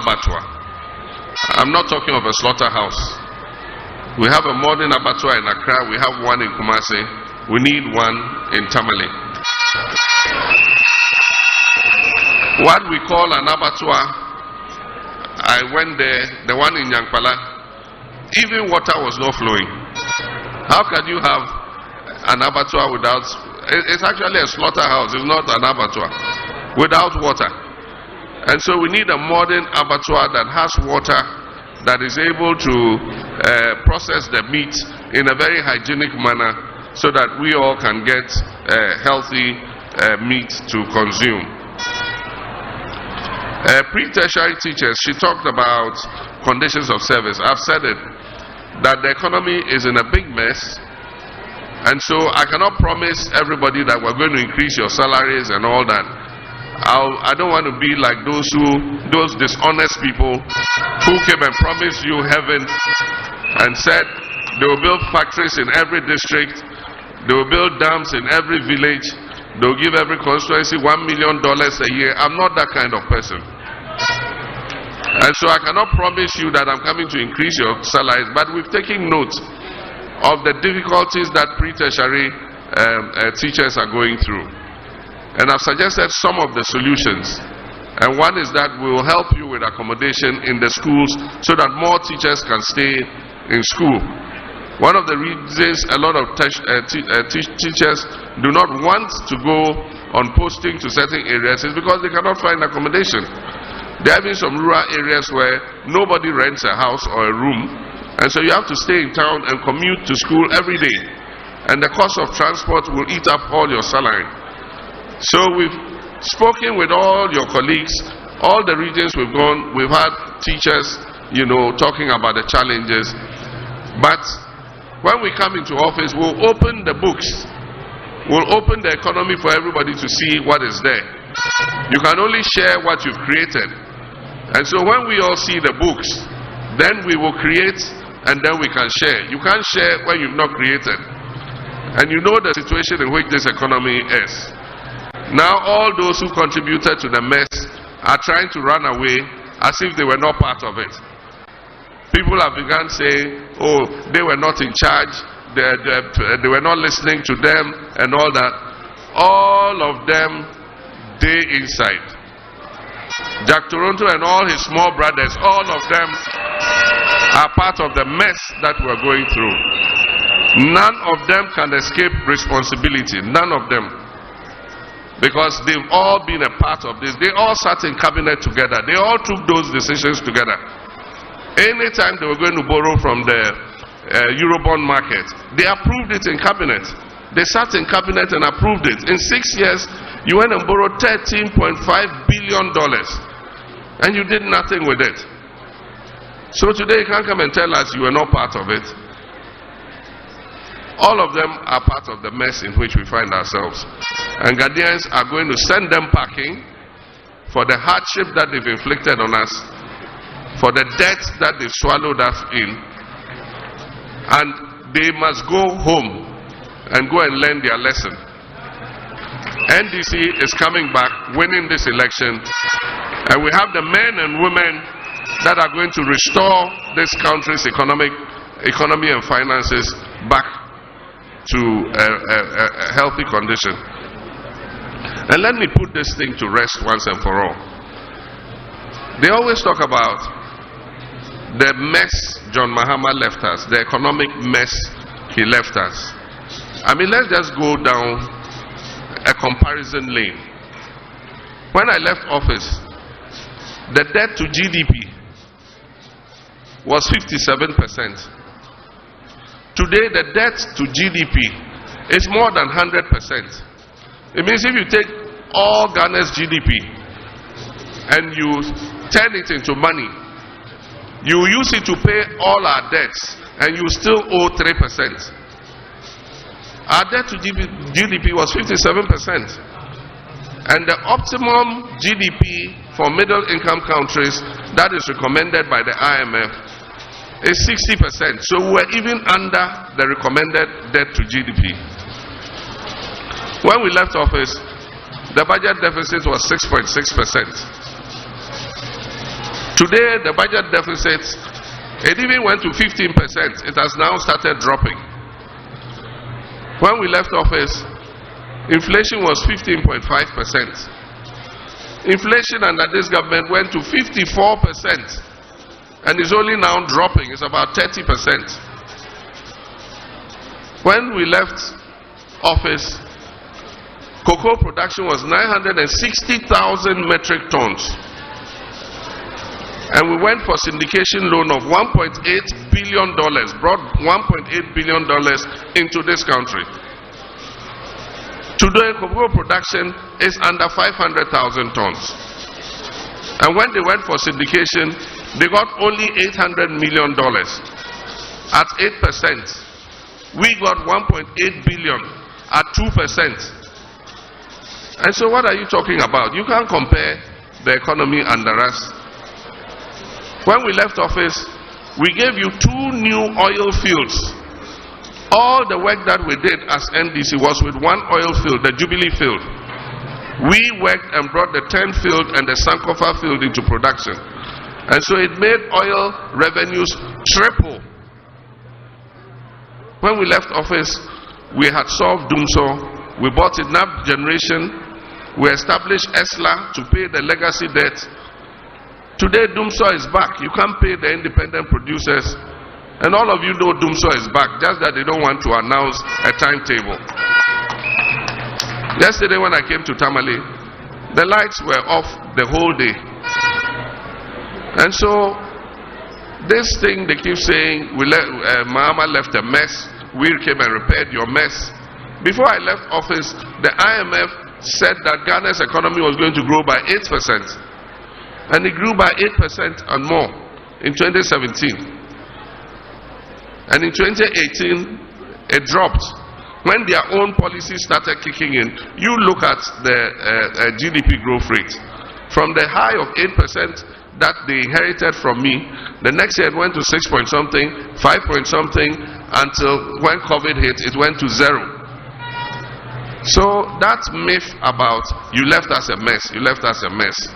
abattoir. I'm not talking of a slaughterhouse. We have a modern abattoir in Accra, we have one in Kumasi, we need one in Tamale. What we call an abattoir, I went there, the one in Yankpala, even water was not flowing. How can you have an abattoir without, it's actually a slaughterhouse, it's not an abattoir, without water. And so we need a modern abattoir that has water, that is able to process the meat in a very hygienic manner so that we all can get healthy meat to consume. Pre-tertiary teachers, she talked about conditions of service. I've said it, that the economy is in a big mess, and so I cannot promise everybody that we're going to increase your salaries and all that. I don't want to be like those dishonest people who came and promised you heaven and said they will build factories in every district, they will build dams in every village, they will give every constituency $1 million a year. I'm not that kind of person. And so I cannot promise you that I'm coming to increase your salaries, but we've taken note of the difficulties that pre-tertiary teachers are going through. And I've suggested some of the solutions. And one is that we will help you with accommodation in the schools so that more teachers can stay in school. One of the reasons a lot of teachers do not want to go on posting to certain areas is because they cannot find accommodation. There have been some rural areas where nobody rents a house or a room, and so you have to stay in town and commute to school every day. And the cost of transport will eat up all your salary. So we've spoken with all your colleagues, all the regions we've gone, we've had teachers, talking about the challenges. But when we come into office, we'll open the books. We'll open the economy for everybody to see what is there. You can only share what you've created. And so when we all see the books, then we will create and then we can share. You can't share when you've not created. And you know the situation in which this economy is. Now all those who contributed to the mess are trying to run away as if they were not part of it. People have begun saying, oh, they were not in charge, they were not listening to them and all that. All of them, they inside. Jack Toronto and all his small brothers, all of them are part of the mess that we're going through. None of them can escape responsibility, none of them. Because they've all been a part of this. They all sat in cabinet together. They all took those decisions together. Anytime they were going to borrow from the Eurobond market, they approved it in cabinet. They sat in cabinet and approved it. In 6 years, you went and borrowed $13.5 billion. And you did nothing with it. So today you can't come and tell us you were not part of it. All of them are part of the mess in which we find ourselves. And Ghanaians are going to send them packing for the hardship that they've inflicted on us, for the debt that they've swallowed us in. And they must go home and go and learn their lesson. NDC is coming back, winning this election, and we have the men and women that are going to restore this country's economy and finances back to a healthy condition. And let me put this thing to rest once and for all. They always talk about the mess John Mahama left us, the economic mess he left us. I mean, let's just go down a comparison lane. When I left office, the debt to GDP was 57%. Today, the debt to GDP is more than 100%. It means if you take all Ghana's GDP and you turn it into money, you use it to pay all our debts and you still owe 3%. Our debt to GDP was 57%. And the optimum GDP for middle income countries that is recommended by the IMF is 60%. So we're even under the recommended debt to GDP. When we left office, the budget deficit was 6.6%. Today, the budget deficit, it even went to 15%. It has now started dropping. When we left office, inflation was 15.5%. Inflation under this government went to 54%. And is only now dropping. It's about 30%. When we left office, cocoa production was 960,000 metric tons. And we went for syndication loan of $1.8 billion, brought $1.8 billion into this country. Today, cocoa production is under 500,000 tons. And when they went for syndication, they got only $800 million. At 8%, we got 1.8 billion at 2%. And so what are you talking about? You can't compare the economy under us. When we left office, we gave you 2 new oil fields. All the work that we did as NDC was with one oil field, the Jubilee field. We worked and brought the 10 field and the Sankofa field into production. And so it made oil revenues triple. When we left office, we had solved Dumso. We bought enough generation. We established ESLA to pay the legacy debt. Today, Dumso is back. You can't pay the independent producers. And all of you know Dumso is back, just that they don't want to announce a timetable. Yesterday when I came to Tamale, the lights were off the whole day. And so, this thing they keep saying, Mahama left a mess, we came and repaired your mess. Before I left office, the IMF said that Ghana's economy was going to grow by 8%. And it grew by 8% and more in 2017. And in 2018, it dropped. When their own policies started kicking in, you look at the GDP growth rate. From the high of 8% that they inherited from me, the next year it went to 6 point something, 5 point something, until when COVID hit, it went to 0. So that myth about you left us a mess, you left us a mess.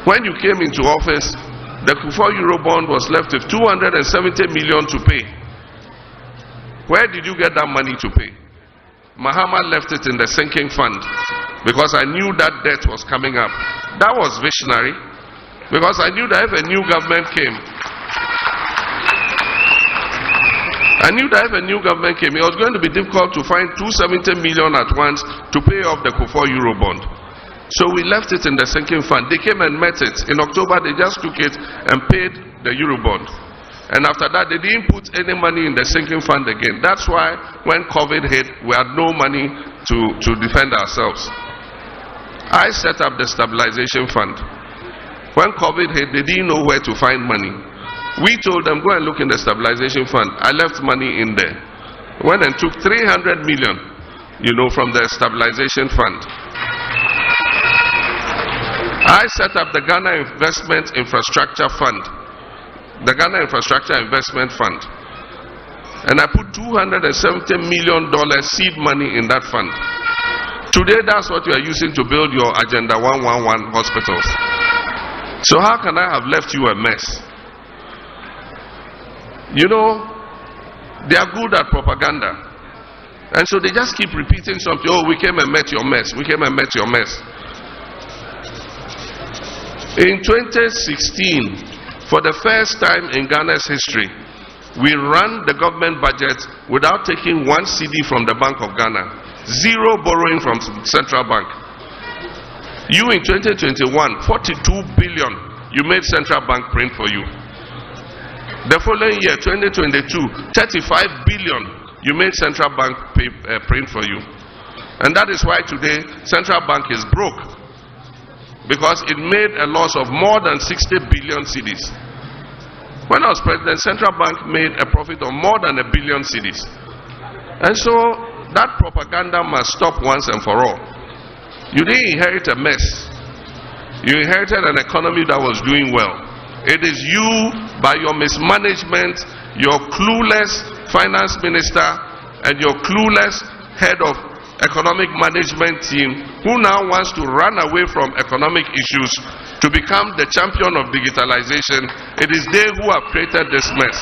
When you came into office, the Kufuor Eurobond was left with 270 million to pay. Where did you get that money to pay? Mahama left it in the sinking fund because I knew that debt was coming up. That was visionary because I knew that if a new government came, it was going to be difficult to find 270 million at once to pay off the Kufuor Eurobond. So we left it in the sinking fund. They came and met it. In October, they just took it and paid the Eurobond. And after that, they didn't put any money in the sinking fund again. That's why when COVID hit, we had no money to defend ourselves. I set up the stabilization fund. When COVID hit, they didn't know where to find money. We told them, go and look in the stabilization fund. I left money in there. Went and took 300 million, from the stabilization fund. I set up the Ghana Investment Infrastructure Fund. The Ghana Infrastructure Investment Fund. And I put $270 million seed money in that fund. Today, that's what you are using to build your Agenda 111 hospitals. So how can I have left you a mess? They are good at propaganda. And so they just keep repeating something. Oh, we came and met your mess. We came and met your mess. In 2016, for the first time in Ghana's history, we ran the government budget without taking 1 CD from the Bank of Ghana. 0 borrowing from Central Bank. You in 2021, 42 billion, you made Central Bank print for you. The following year, 2022, 35 billion, you made Central Bank print for you. And that is why today, Central Bank is broke. Because it made a loss of more than 60 billion cedis. When I was president, Central Bank made a profit of more than 1 billion cedis. And so that propaganda must stop once and for all. You didn't inherit a mess. You inherited an economy that was doing well. It is you, by your mismanagement, your clueless finance minister, and your clueless head of economic management team who now wants to run away from economic issues to become the champion of digitalization. It is they who have created this mess.